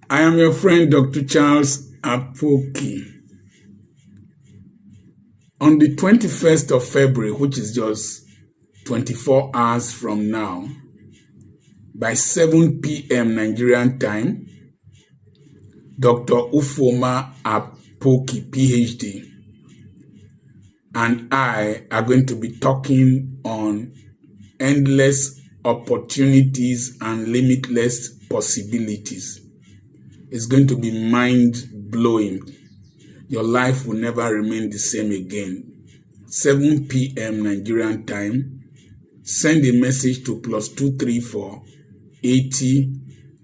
I am your friend, Dr. Charles Apoki. On the 21st of February, which is just 24 hours from now, by 7 p.m. Nigerian time, Dr. Ufoma Apoki, PhD, and I are going to be talking on endless opportunities and limitless possibilities. It's going to be mind-blowing. Your life will never remain the same again. 7 p.m. Nigerian time. Send a message to +234 80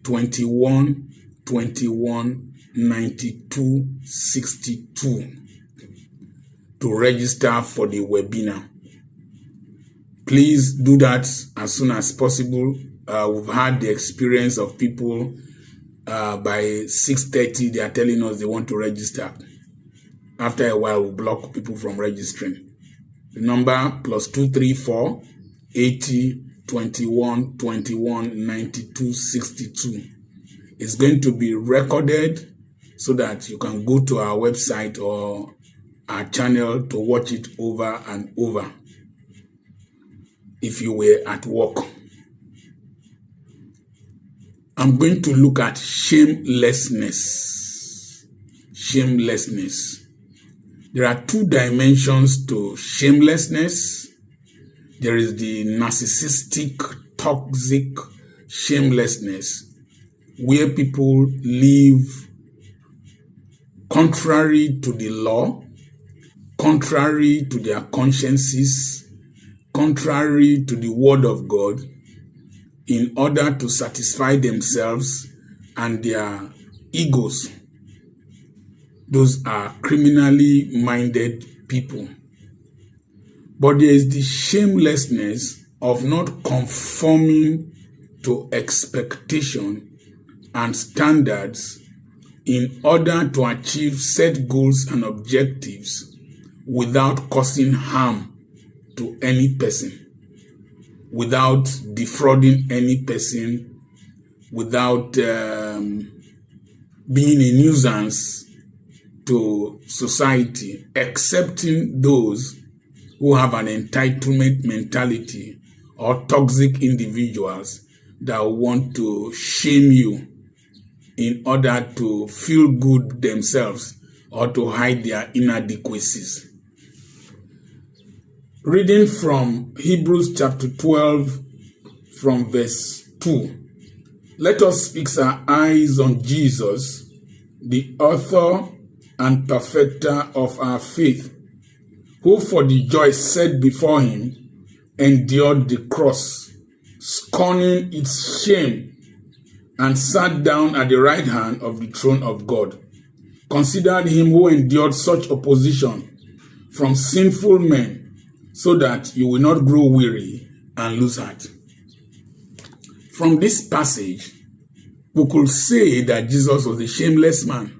21 21 92 62 to register for the webinar. Please do that as soon as possible. We've had the experience of people by 6:30, they are telling us they want to register. After a while, we'll block people from registering. The number +234 80 21 21 92 62 is going to be recorded so that you can go to our website or our channel to watch it over and over if you were at work. I'm going to look at shamelessness. Shamelessness. There are two dimensions to shamelessness. There is the narcissistic, toxic shamelessness, where people live contrary to the law, contrary to their consciences, contrary to the word of God, in order to satisfy themselves and their egos. Those are criminally minded people. But there is the shamelessness of not conforming to expectation and standards in order to achieve set goals and objectives without causing harm to any person, without defrauding any person, without being a nuisance to society, accepting those who have an entitlement mentality or toxic individuals that want to shame you in order to feel good themselves or to hide their inadequacies. Reading from Hebrews chapter 12 from verse 2. Let us fix our eyes on Jesus, the author and perfecter of our faith, who for the joy set before him endured the cross, scorning its shame, and sat down at the right hand of the throne of God. Consider him who endured such opposition from sinful men, so that you will not grow weary and lose heart. From this passage, we could say that Jesus was a shameless man.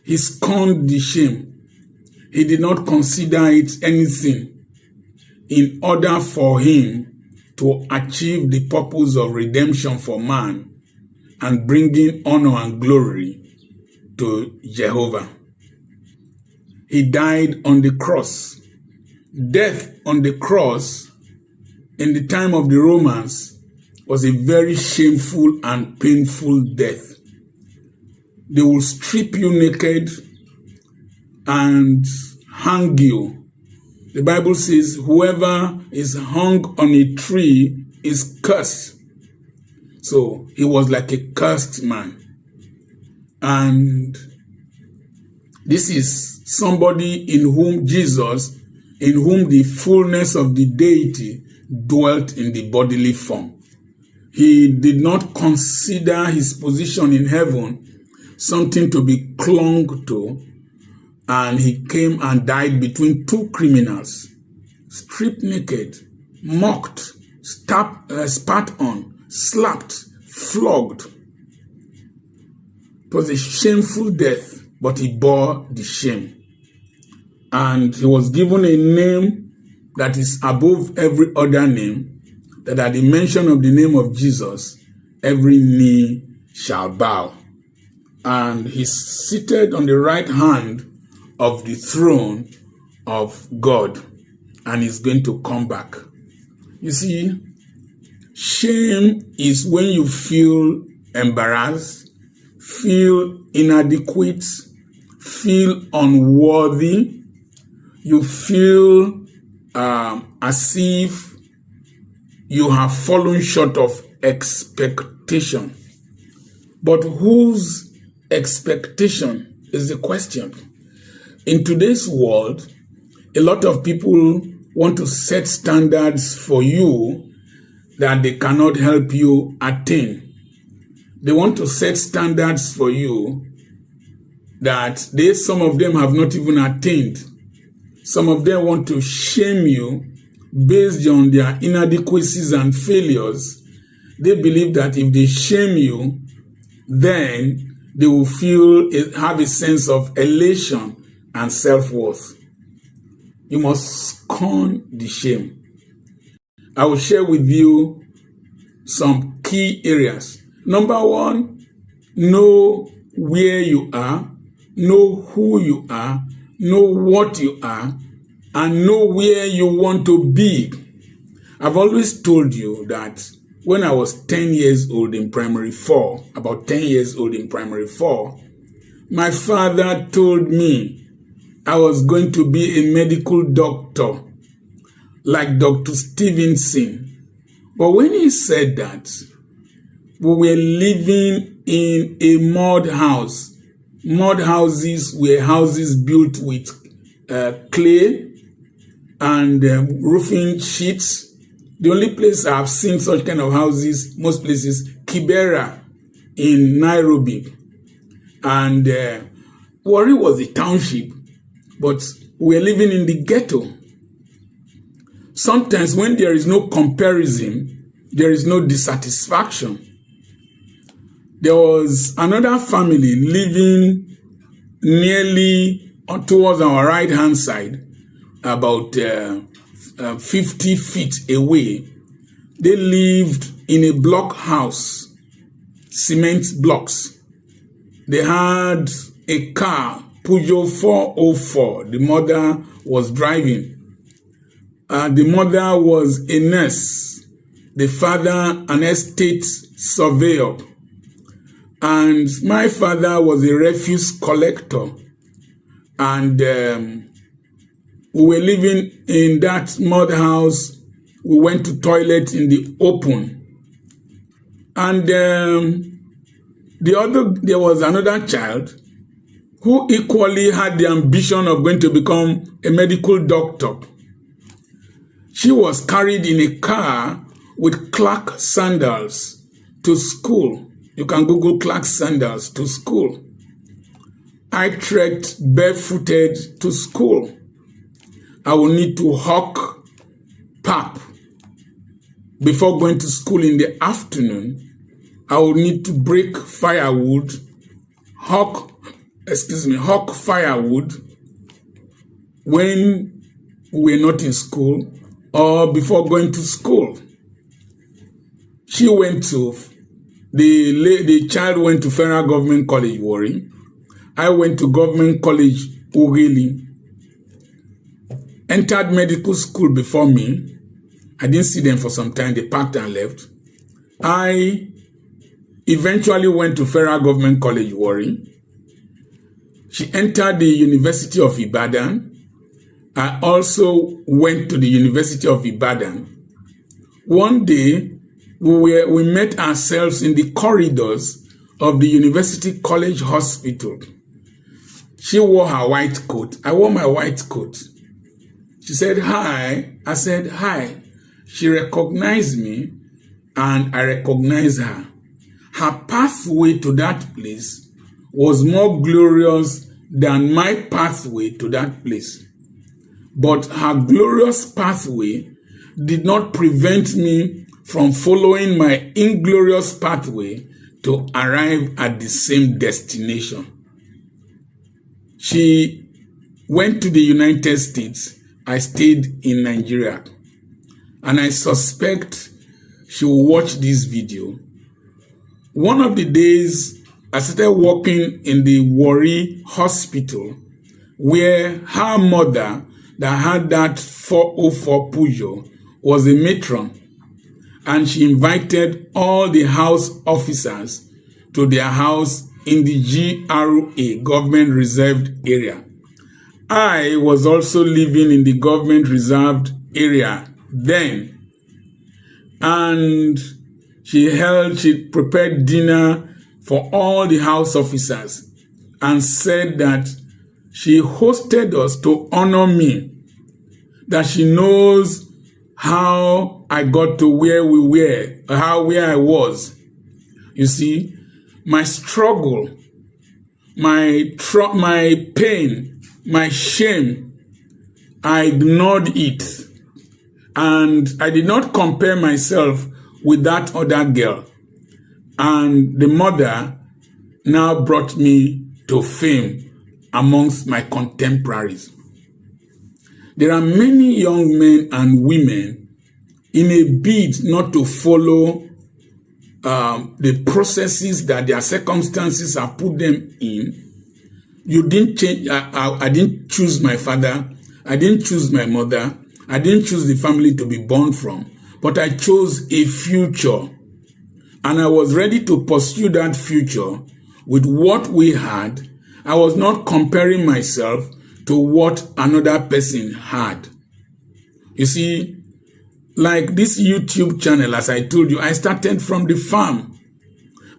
He scorned the shame. He did not consider it anything in order for him to achieve the purpose of redemption for man and bringing honor and glory to Jehovah. He died on the cross. Death on the cross in the time of the Romans was a very shameful and painful death. They will strip you naked and hang you. The Bible says whoever is hung on a tree is cursed. So he was like a cursed man. And this is somebody in whom the fullness of the deity dwelt in the bodily form. He did not consider his position in heaven something to be clung to, and he came and died between two criminals, stripped naked, mocked, spat on, slapped, flogged. It was a shameful death, but he bore the shame. And he was given a name that is above every other name, that at the mention of the name of Jesus, every knee shall bow. And he's seated on the right hand of the throne of God, and he's going to come back. You see, shame is when you feel embarrassed, feel inadequate, feel unworthy, you feel as if you have fallen short of expectation. But whose expectation is the question? In today's world, a lot of people want to set standards for you that they cannot help you attain. They want to set standards for you that some of them have not even attained. Some of them want to shame you based on their inadequacies and failures. They believe that if they shame you, then they will have a sense of elation and self-worth. You must scorn the shame. I will share with you some key areas. Number one, know where you are, know who you are, know what you are, and know where you want to be. I've always told you that when I was 10 years old in primary 4, about 10 years old in primary 4, my father told me I was going to be a medical doctor, like Dr. Stevenson. But when he said that, we were living in a mud house. Mud houses were houses built with clay and roofing sheets. The only place I've seen such kind of houses, most places, Kibera in Nairobi. And Warri was a township, but we're living in the ghetto. Sometimes when there is no comparison, there is no dissatisfaction. There was another family living nearly towards our right-hand side, about 50 feet away. They lived in a block house, cement blocks. They had a car, Peugeot 404. The mother was driving. The mother was a nurse. The father, an estate surveyor. And my father was a refuse collector. And we were living in that mud house. We went to toilet in the open. And there was another child who equally had the ambition of going to become a medical doctor. She was carried in a car with Clark sandals to school. You can Google Clark sandals to school. I trekked barefooted to school. I will need to hawk pap before going to school in the afternoon. I will need to break firewood, hawk firewood when we were not in school or before going to school. She went to, the child went to Federal Government College, Warri. I went to Government College, Ughelli. Entered medical school before me. I didn't see them for some time. They packed and left. I eventually went to Federal Government College, Warri. She entered the University of Ibadan. I also went to the University of Ibadan. One day, we met ourselves in the corridors of the University College Hospital. She wore her white coat. I wore my white coat. She said, hi. I said, hi. She recognized me, and I recognized her. Her pathway to that place was more glorious than my pathway to that place. But her glorious pathway did not prevent me from following my inglorious pathway to arrive at the same destination. She went to the United States. I stayed in Nigeria. And I suspect she will watch this video. One of the days, I started working in the Warri hospital where her mother that had that 404 Peugeot was a matron, and she invited all the house officers to their house in the GRA, government reserved area. I was also living in the government reserved area then, and she prepared dinner for all the house officers and said that she hosted us to honor me, that she knows how I got to where we were, where I was. You see, my struggle, my pain, my shame, I ignored it. And I did not compare myself with that other girl. And the mother now brought me to fame amongst my contemporaries. There are many young men and women in a bid not to follow the processes that their circumstances have put them in. You didn't change. I didn't choose my father. I didn't choose my mother. I didn't choose the family to be born from. But I chose a future. And I was ready to pursue that future with what we had. I was not comparing myself to what another person had. You see, like this YouTube channel, as I told you, I started from the farm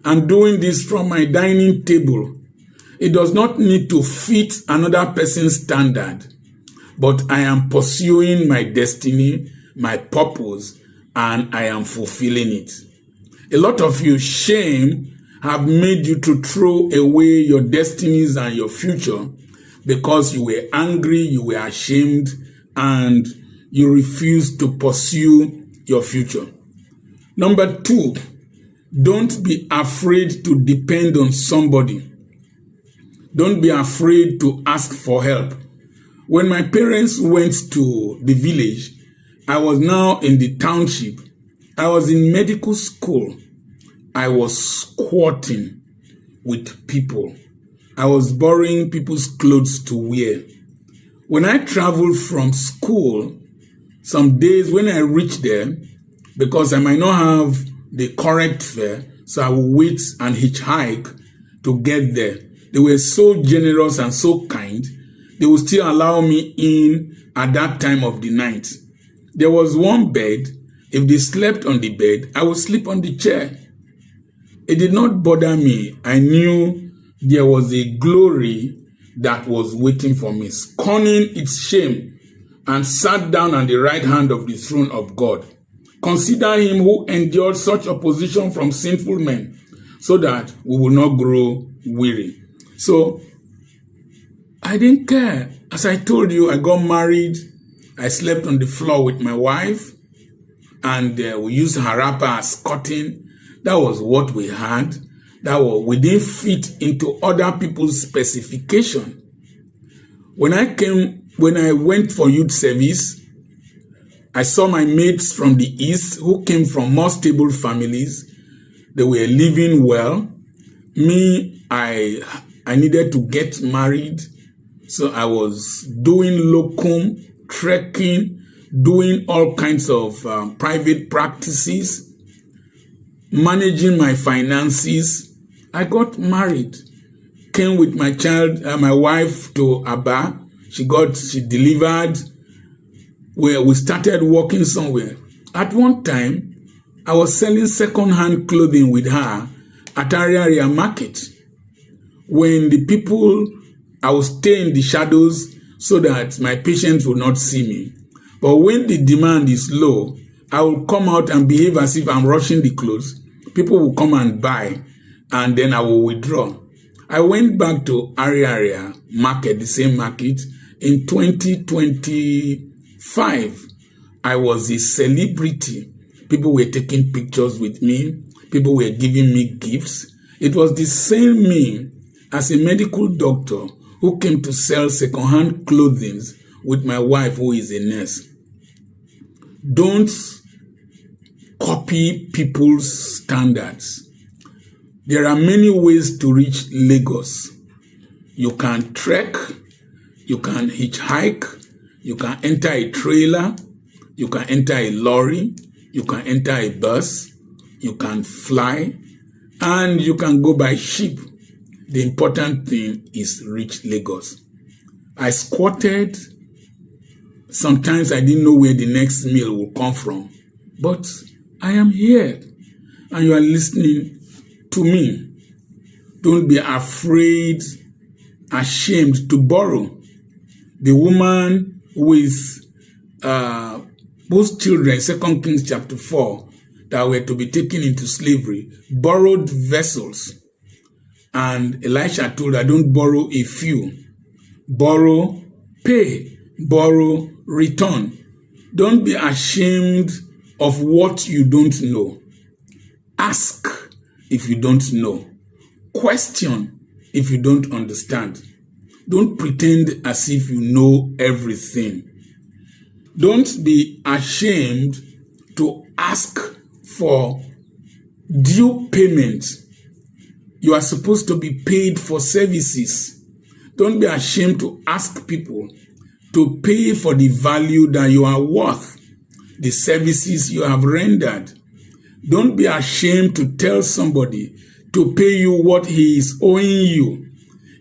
and doing this from my dining table. It does not need to fit another person's standard, but I am pursuing my destiny, my purpose, and I am fulfilling it. A lot of you, shame have made you to throw away your destinies and your future because you were angry, you were ashamed, and you refused to pursue your future. Number 2, don't be afraid to depend on somebody. Don't be afraid to ask for help. When my parents went to the village, I was now in the township. I was in medical school. I was squatting with people. I was borrowing people's clothes to wear. When I traveled from school, some days when I reached there, because I might not have the correct fare, so I will wait and hitchhike to get there. They were so generous and so kind. They would still allow me in at that time of the night. There was one bed. If they slept on the bed, I would sleep on the chair. It did not bother me. I knew there was a glory that was waiting for me, scorning its shame, and sat down on the right hand of the throne of God. Consider him who endured such opposition from sinful men, so that we will not grow weary. So, I didn't care. As I told you, I got married. I slept on the floor with my wife, and we used her wrapper as cotton. That was what we had. We didn't fit into other people's specification. When I went for youth service, I saw my mates from the east who came from more stable families. They were living well. Me, I needed to get married. So I was doing locum, trekking, doing all kinds of private practices, managing my finances. I got married, came with my child, my wife to Aba. She delivered. We started working somewhere. At one time, I was selling second-hand clothing with her at Area Market. When the people, I would stay in the shadows so that my patients would not see me. But when the demand is low, I will come out and behave as if I'm rushing the clothes. People will come and buy, and then I will withdraw. I went back to Area Market, the same market, in 2025. I was a celebrity. People were taking pictures with me. People were giving me gifts. It was the same me as a medical doctor who came to sell second-hand clothing with my wife, who is a nurse. Don't copy people's standards. There are many ways to reach Lagos. You can trek, you can hitchhike, you can enter a trailer, you can enter a lorry, you can enter a bus, you can fly, and you can go by ship. The important thing is reach Lagos. I squatted. Sometimes I didn't know where the next meal would come from. But I am here, and you are listening to me. Don't be afraid, ashamed to borrow. The woman with both children, 2 Kings chapter 4, that were to be taken into slavery, borrowed vessels. And Elisha told her, don't borrow a few. Borrow, pay, borrow, return. Don't be ashamed of what you don't know. Ask if you don't know. Question if you don't understand. Don't pretend as if you know everything. Don't be ashamed to ask for due payment. You are supposed to be paid for services. Don't be ashamed to ask people to pay for the value that you are worth, the services you have rendered. Don't be ashamed to tell somebody to pay you what he is owing you.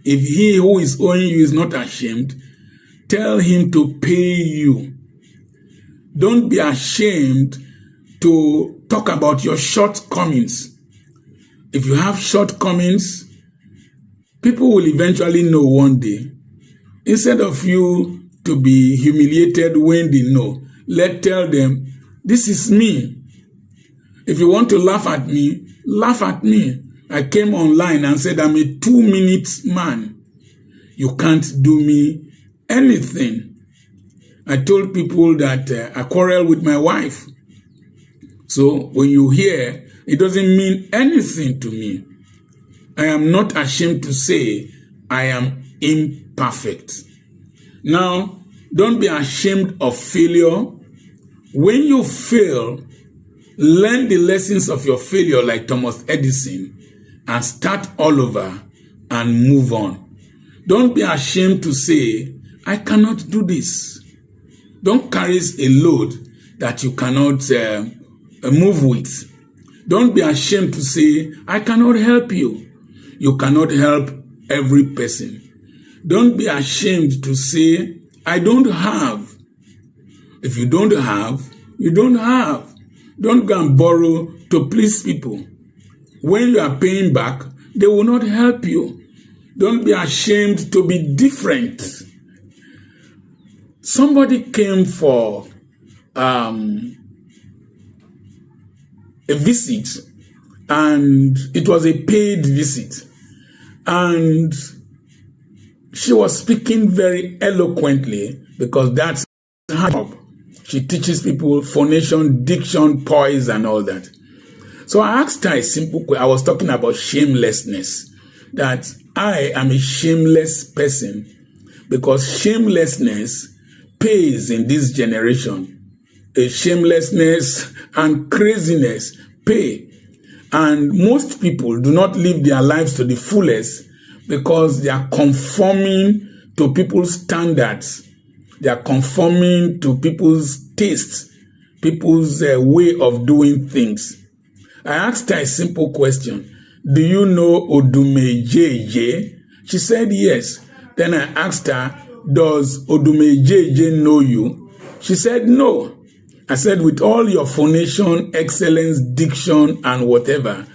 If he who is owing you is not ashamed, tell him to pay you. Don't be ashamed to talk about your shortcomings. If you have shortcomings, people will eventually know one day. Instead of you to be humiliated when they know, tell them, this is me. If you want to laugh at me, laugh at me. I came online and said I'm a 2-minute man. You can't do me anything. I told people that I quarrel with my wife. So when you hear, it doesn't mean anything to me. I am not ashamed to say I am imperfect. Now, don't be ashamed of failure. When you fail, learn the lessons of your failure like Thomas Edison and start all over and move on. Don't be ashamed to say, I cannot do this. Don't carry a load that you cannot move with. Don't be ashamed to say, I cannot help you. You cannot help every person. Don't be ashamed to say, I don't have. If you don't have, you don't have. Don't go and borrow to please people. When you are paying back, they will not help you. Don't be ashamed to be different. Somebody came for a visit, and it was a paid visit. And she was speaking very eloquently because that's her job. She teaches people phonation, diction, poise, and all that. So I asked her a simple question. I was talking about shamelessness, that I am a shameless person because shamelessness pays in this generation. A shamelessness and craziness pay. And most people do not live their lives to the fullest because they are conforming to people's standards. They are conforming to people's tastes, people's way of doing things. I asked her a simple question. Do you know Odumejeje? She said yes. Then I asked her, does Odumejeje know you? She said no. I said, with all your phonation, excellence, diction, and whatever,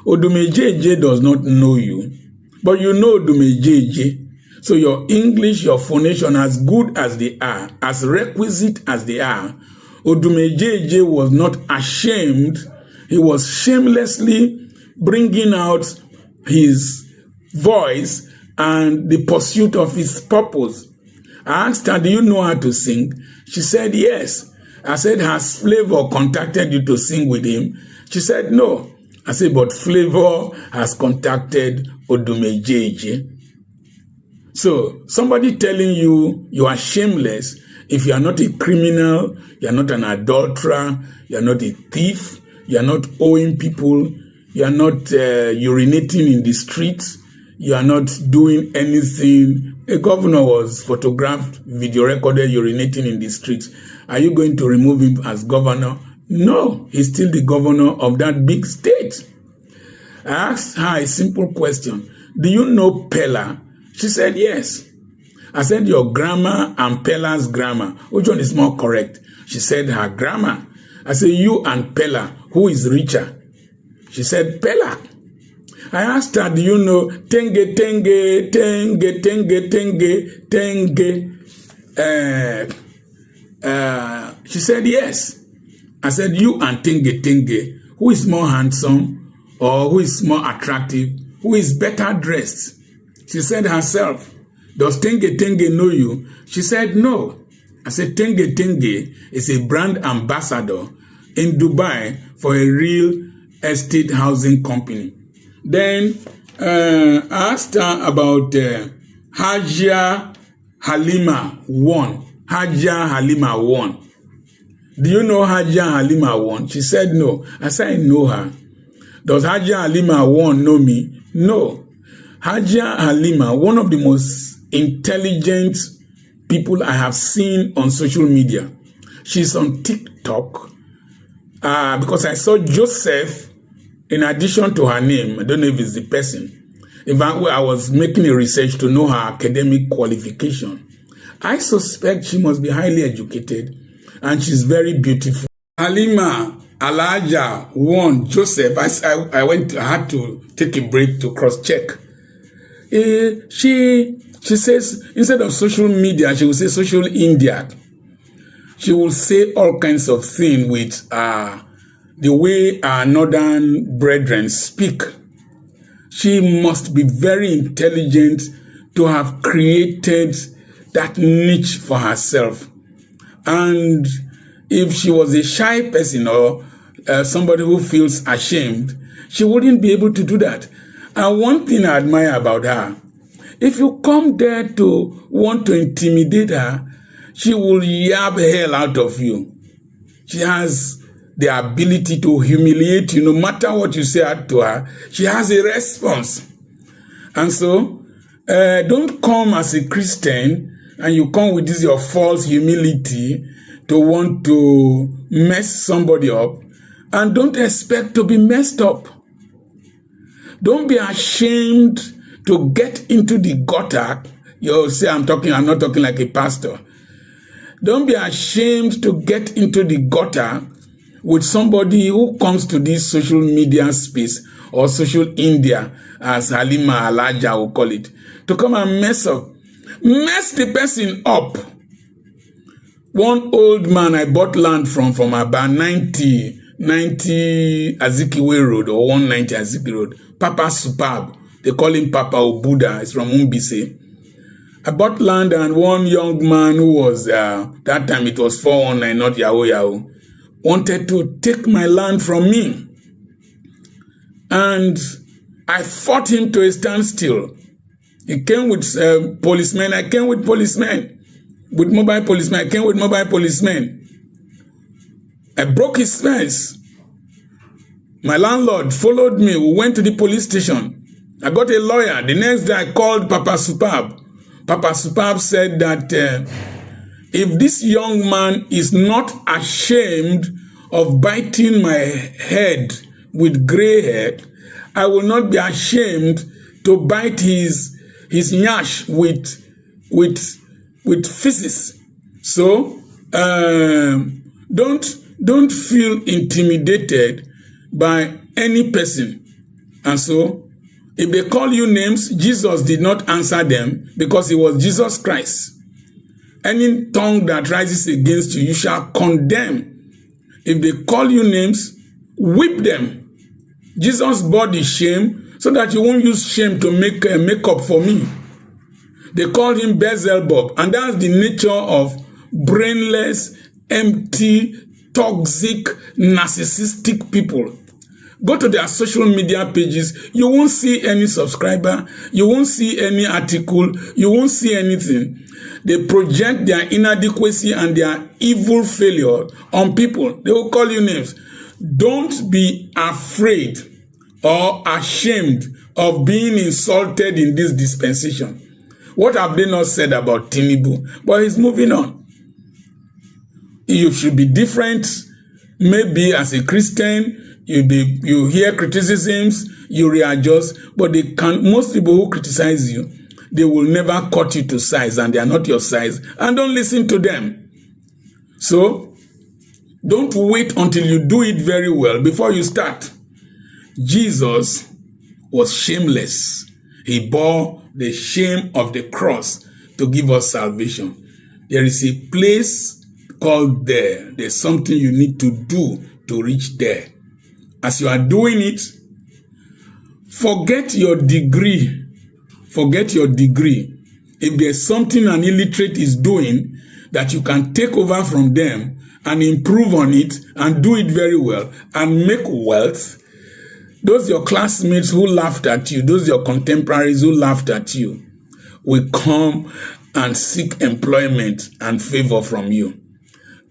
Odumejeje does not know you. But you know Odumejeje. So your English, your phonation, as good as they are, as requisite as they are, Odumejeje was not ashamed. He was shamelessly bringing out his voice and the pursuit of his purpose. I asked her, do you know how to sing? She said, yes. I said, has Flavor contacted you to sing with him? She said, no. I said, but Flavor has contacted Odumejeje. So, somebody telling you you are shameless, if you are not a criminal, you are not an adulterer, you are not a thief, you are not owing people, You are not urinating in the streets. You are not doing anything. A governor was photographed, video recorded urinating in the streets. Are you going to remove him as governor? No, he's still the governor of that big state. I asked her a simple question. Do you know Pella? She said, yes. I said, your grammar and Pella's grammar, which one is more correct? She said, her grammar. I said, you and Pella, who is richer? She said, Pella. I asked her, do you know tenge, tenge, tenge, tenge, tenge, tenge? She said, yes. I said, you and tenge, tenge, who is more handsome or who is more attractive? Who is better dressed? She said herself. Does Tenge Tenge know you? She said, no. I said, Tenge Tenge is a brand ambassador in Dubai for a real estate housing company. Then I asked her about Hajia Halima 1. Hajia Halima 1. Do you know Hajia Halima 1? She said, no. I said, I know her. Does Hajia Halima 1 know me? No. Hajia Halima, one of the most intelligent people I have seen on social media. She's on TikTok because I saw Joseph in addition to her name. I don't know if it's the person. In fact, I was making a research to know her academic qualification. I suspect she must be highly educated and she's very beautiful. Halima Alaja 1 Joseph. I had to take a break to cross-check. She says, instead of social media, she will say social India. She will say all kinds of things with the way our northern brethren speak. She must be very intelligent to have created that niche for herself. And if she was a shy person or somebody who feels ashamed, she wouldn't be able to do that. And one thing I admire about her, if you come there to want to intimidate her, she will yab hell out of you. She has the ability to humiliate you. No matter what you say to her, she has a response. And so, don't come as a Christian and you come with this your false humility to want to mess somebody up. And don't expect to be messed up. Don't be ashamed to get into the gutter. You'll say, I'm not talking like a pastor. Don't be ashamed to get into the gutter with somebody who comes to this social media space or social India, as Halima Alaja will call it, to come and mess up. Mess the person up. One old man I bought land from about 90 Azikiwe Road or 190 Azikiwe Road. Papa Superb. They call him Papa Obuda. It's from Umbise. I bought land and one young man who was, that time it was 419, not Yahoo, wanted to take my land from me. And I fought him to a standstill. He came with policemen. I came with policemen. With mobile policemen. I came with mobile policemen. I broke his fence. My landlord followed me. We went to the police station. I got a lawyer. The next day I called Papa Superb. Papa Superb said that if this young man is not ashamed of biting my head with gray hair, I will not be ashamed to bite his nyash with physics. So don't feel intimidated by any person. And so if they call you names, Jesus did not answer them because it was Jesus Christ. Any tongue that rises against you, you shall condemn. If they call you names, whip them. Jesus bore the shame so that you won't use shame to make up for me. They called him Beelzebub, and that's the nature of brainless, empty, toxic, narcissistic people. Go to their social media pages. You won't see any subscriber. You won't see any article. You won't see anything. They project their inadequacy and their evil failure on people. They will call you names. Don't be afraid or ashamed of being insulted in this dispensation. What have they not said about Tinubu? But he's moving on. You should be different. Maybe as a Christian, you hear criticisms, you readjust, but most people who criticize you, they will never cut you to size, and they are not your size, and don't listen to them. So, don't wait until you do it very well before you start. Jesus was shameless. He bore the shame of the cross to give us salvation. There is a place called there. There's something you need to do to reach there. As you are doing it, forget your degree. Forget your degree. If there's something an illiterate is doing that you can take over from them and improve on it and do it very well and make wealth, those your classmates who laughed at you, those your contemporaries who laughed at you, will come and seek employment and favor from you.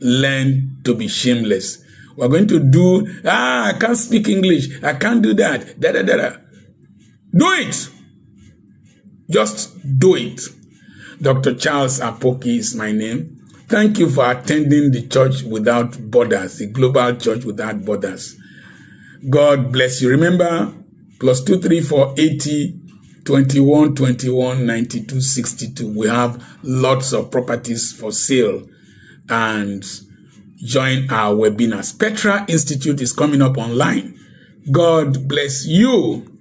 Learn to be shameless. We're going to do, I can't speak English, I can't do that, Do it. Just do it. Dr. Charles Apoki is my name. Thank you for attending the Church Without Borders, the Global Church Without Borders. God bless you. Remember, +234 80 21 21 92 62. We have lots of properties for sale, and join our webinars. Petra Institute is coming up online. God bless you.